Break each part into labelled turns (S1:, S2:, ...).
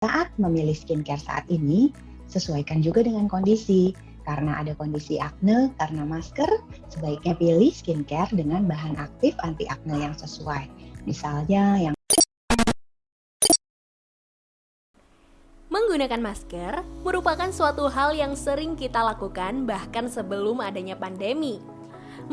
S1: Saat memilih skincare saat ini, sesuaikan juga dengan kondisi. Karena ada kondisi akne karena masker, sebaiknya pilih skincare dengan bahan aktif anti akne yang sesuai. Misalnya yang
S2: Menggunakan masker merupakan suatu hal yang sering kita lakukan bahkan sebelum adanya pandemi.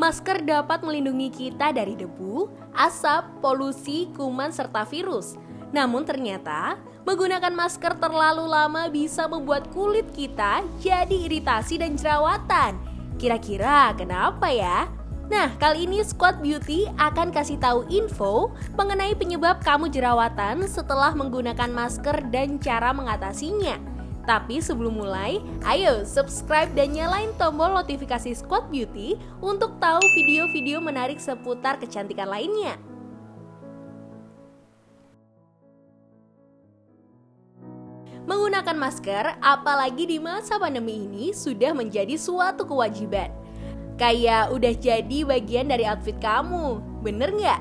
S2: Masker dapat melindungi kita dari debu, asap, polusi, kuman, serta virus. Namun ternyata, menggunakan masker terlalu lama bisa membuat kulit kita jadi iritasi dan jerawatan. Kira-kira kenapa ya? Nah, kali ini Squad Beauty akan kasih tahu info mengenai penyebab kamu jerawatan setelah menggunakan masker dan cara mengatasinya. Tapi sebelum mulai, ayo subscribe dan nyalain tombol notifikasi Squad Beauty untuk tahu video-video menarik seputar kecantikan lainnya. Menggunakan masker, apalagi di masa pandemi ini, sudah menjadi suatu kewajiban. Kayak udah jadi bagian dari outfit kamu, bener nggak?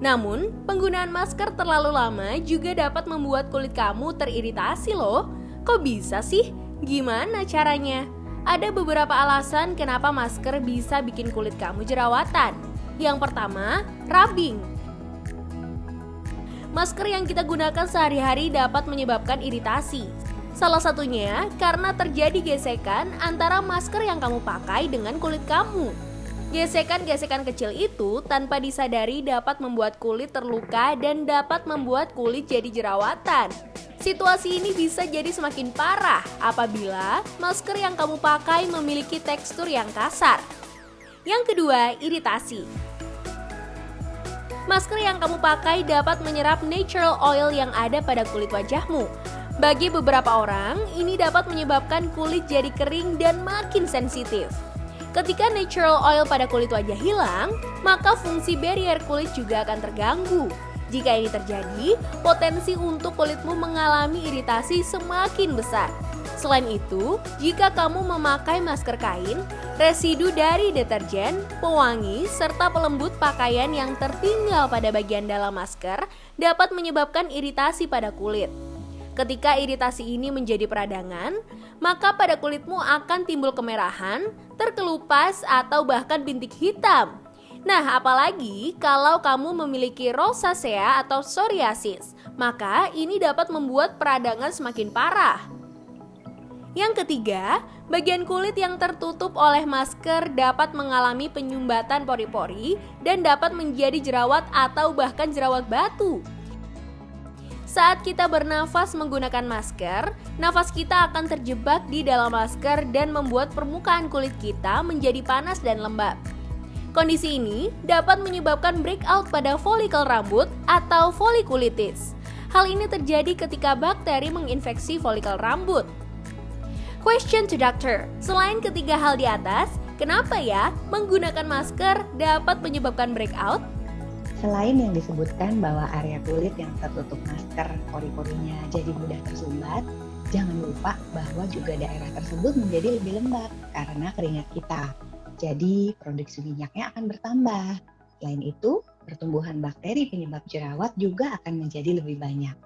S2: Namun, penggunaan masker terlalu lama juga dapat membuat kulit kamu teriritasi loh. Kok bisa sih? Gimana caranya? Ada beberapa alasan kenapa masker bisa bikin kulit kamu jerawatan. Yang pertama, rubbing. Masker yang kita gunakan sehari-hari dapat menyebabkan iritasi. Salah satunya karena terjadi gesekan antara masker yang kamu pakai dengan kulit kamu. Gesekan-gesekan kecil itu tanpa disadari dapat membuat kulit terluka dan dapat membuat kulit jadi jerawatan. Situasi ini bisa jadi semakin parah apabila masker yang kamu pakai memiliki tekstur yang kasar. Yang kedua, iritasi. Masker yang kamu pakai dapat menyerap natural oil yang ada pada kulit wajahmu. Bagi beberapa orang, ini dapat menyebabkan kulit jadi kering dan makin sensitif. Ketika natural oil pada kulit wajah hilang, maka fungsi barrier kulit juga akan terganggu. Jika ini terjadi, potensi untuk kulitmu mengalami iritasi semakin besar. Selain itu, jika kamu memakai masker kain, residu dari deterjen, pewangi, serta pelembut pakaian yang tertinggal pada bagian dalam masker dapat menyebabkan iritasi pada kulit. Ketika iritasi ini menjadi peradangan, maka pada kulitmu akan timbul kemerahan, terkelupas, atau bahkan bintik hitam. Nah, apalagi kalau kamu memiliki rosacea atau psoriasis, maka ini dapat membuat peradangan semakin parah. Yang ketiga, bagian kulit yang tertutup oleh masker dapat mengalami penyumbatan pori-pori dan dapat menjadi jerawat atau bahkan jerawat batu. Saat kita bernafas menggunakan masker, nafas kita akan terjebak di dalam masker dan membuat permukaan kulit kita menjadi panas dan lembab. Kondisi ini dapat menyebabkan breakout pada folikel rambut atau folikulitis. Hal ini terjadi ketika bakteri menginfeksi folikel rambut. Question to doctor, selain ketiga hal di atas, kenapa ya menggunakan masker dapat menyebabkan breakout?
S1: selain yang disebutkan bahwa area kulit yang tertutup masker pori-porinya jadi mudah tersumbat, jangan lupa bahwa juga daerah tersebut menjadi lebih lembab karena keringat kita. Jadi produksi minyaknya akan bertambah. Selain itu, pertumbuhan bakteri penyebab jerawat juga akan menjadi lebih banyak.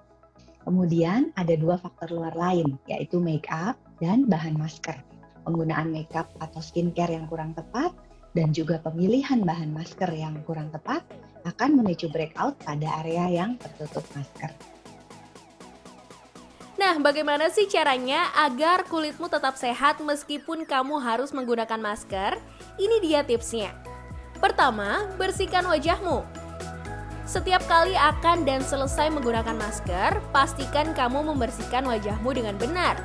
S1: Kemudian ada dua faktor luar lain, yaitu make up dan bahan masker. Penggunaan make up atau skincare yang kurang tepat dan juga pemilihan bahan masker yang kurang tepat akan memicu breakout pada area yang tertutup masker.
S2: Nah, bagaimana sih caranya agar kulitmu tetap sehat meskipun kamu harus menggunakan masker? Ini dia tipsnya. Pertama, bersihkan wajahmu. Setiap kali akan dan selesai menggunakan masker, pastikan kamu membersihkan wajahmu dengan benar.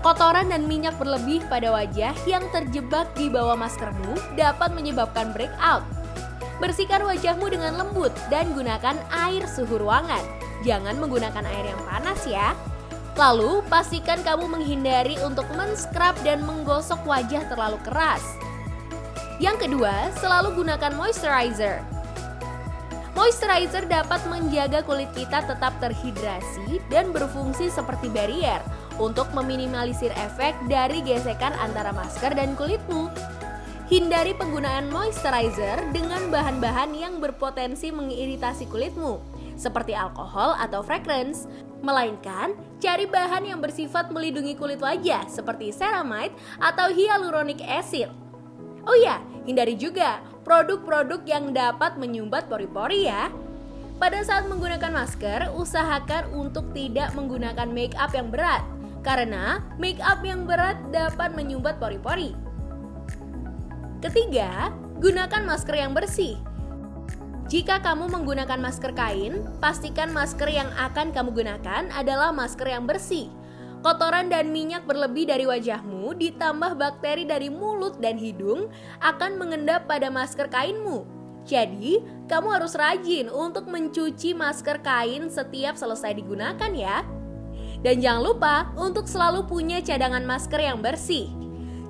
S2: Kotoran dan minyak berlebih pada wajah yang terjebak di bawah maskermu dapat menyebabkan breakout. Bersihkan wajahmu dengan lembut dan gunakan air suhu ruangan. Jangan menggunakan air yang panas ya. Lalu, pastikan kamu menghindari untuk men-scrub dan menggosok wajah terlalu keras. Yang kedua, selalu gunakan moisturizer. Moisturizer dapat menjaga kulit kita tetap terhidrasi dan berfungsi seperti barrier untuk meminimalisir efek dari gesekan antara masker dan kulitmu. Hindari penggunaan moisturizer dengan bahan-bahan yang berpotensi mengiritasi kulitmu, seperti alkohol atau fragrance, melainkan cari bahan yang bersifat melindungi kulit wajah seperti ceramide atau hyaluronic acid. Oh ya, hindari juga produk-produk yang dapat menyumbat pori-pori ya. Pada saat menggunakan masker, usahakan untuk tidak menggunakan make up yang berat, karena make up yang berat dapat menyumbat pori-pori. Ketiga, gunakan masker yang bersih. Jika kamu menggunakan masker kain, pastikan masker yang akan kamu gunakan adalah masker yang bersih. Kotoran dan minyak berlebih dari wajahmu ditambah bakteri dari mulut dan hidung akan mengendap pada masker kainmu. Jadi, kamu harus rajin untuk mencuci masker kain setiap selesai digunakan ya. Dan jangan lupa untuk selalu punya cadangan masker yang bersih.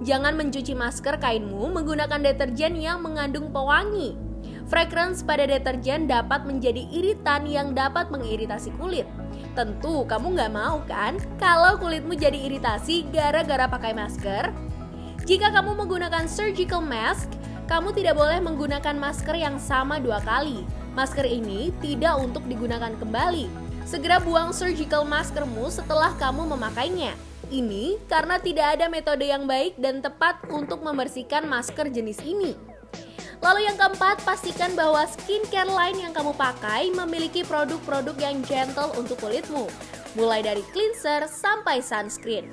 S2: Jangan mencuci masker kainmu menggunakan deterjen yang mengandung pewangi. Fragrance pada deterjen dapat menjadi iritan yang dapat mengiritasi kulit. Tentu kamu nggak mau kan kalau kulitmu jadi iritasi gara-gara pakai masker? Jika kamu menggunakan surgical mask, kamu tidak boleh menggunakan masker yang sama 2 kali. Masker ini tidak untuk digunakan kembali. Segera buang surgical maskermu setelah kamu memakainya. Ini karena tidak ada metode yang baik dan tepat untuk membersihkan masker jenis ini. Lalu yang keempat, pastikan bahwa skincare line yang kamu pakai memiliki produk-produk yang gentle untuk kulitmu, mulai dari cleanser sampai sunscreen.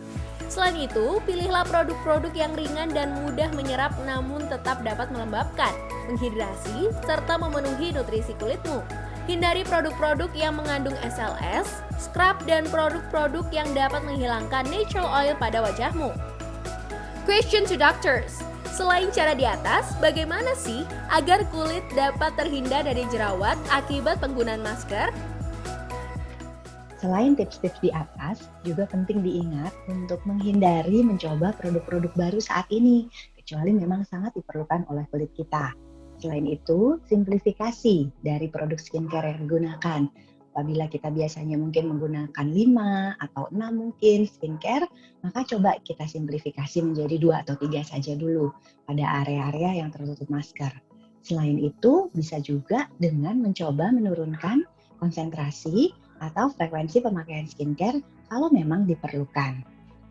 S2: Selain itu, pilihlah produk-produk yang ringan dan mudah menyerap namun tetap dapat melembabkan, menghidrasi, serta memenuhi nutrisi kulitmu. Hindari produk-produk yang mengandung SLS, scrub, dan produk-produk yang dapat menghilangkan natural oil pada wajahmu. Question to doctors. Selain cara di atas, bagaimana sih agar kulit dapat terhindar dari jerawat akibat penggunaan masker?
S1: Selain tips-tips di atas, juga penting diingat untuk menghindari mencoba produk-produk baru saat ini, kecuali memang sangat diperlukan oleh kulit kita. Selain itu, simplifikasi dari produk skincare yang digunakan. Apabila kita biasanya mungkin menggunakan 5 atau 6 mungkin skincare, maka coba kita simplifikasi menjadi 2 atau 3 saja dulu pada area-area yang tertutup masker. Selain itu, bisa juga dengan mencoba menurunkan konsentrasi atau frekuensi pemakaian skincare kalau memang diperlukan.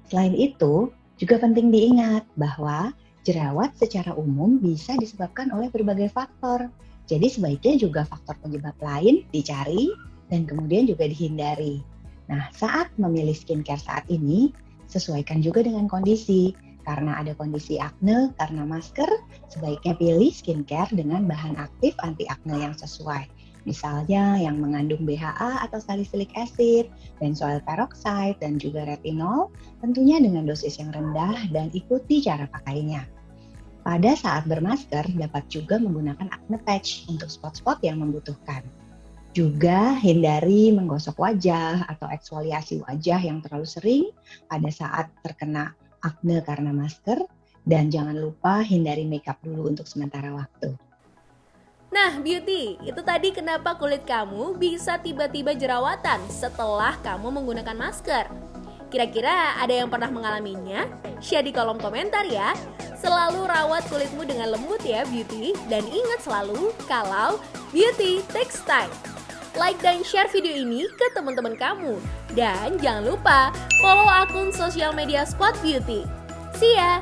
S1: Selain itu, juga penting diingat bahwa jerawat secara umum bisa disebabkan oleh berbagai faktor. Jadi sebaiknya juga faktor penyebab lain dicari dan kemudian juga dihindari. Nah, saat memilih skincare saat ini, sesuaikan juga dengan kondisi. Karena ada kondisi akne karena masker, sebaiknya pilih skincare dengan bahan aktif anti akne yang sesuai. Misalnya yang mengandung BHA atau salicylic acid, benzoyl peroxide, dan juga retinol, tentunya dengan dosis yang rendah dan ikuti cara pakainya. Pada saat bermasker, dapat juga menggunakan acne patch untuk spot-spot yang membutuhkan. Juga hindari menggosok wajah atau eksfoliasi wajah yang terlalu sering pada saat terkena akne karena masker, dan jangan lupa hindari makeup dulu untuk sementara waktu.
S2: Nah, Beauty, itu tadi kenapa kulit kamu bisa tiba-tiba jerawatan setelah kamu menggunakan masker. Kira-kira ada yang pernah mengalaminya? Share di kolom komentar ya. Selalu rawat kulitmu dengan lembut ya, Beauty. Dan ingat selalu kalau beauty takes time. Like dan share video ini ke teman-teman kamu. Dan jangan lupa follow akun sosial media Spot Beauty. See ya!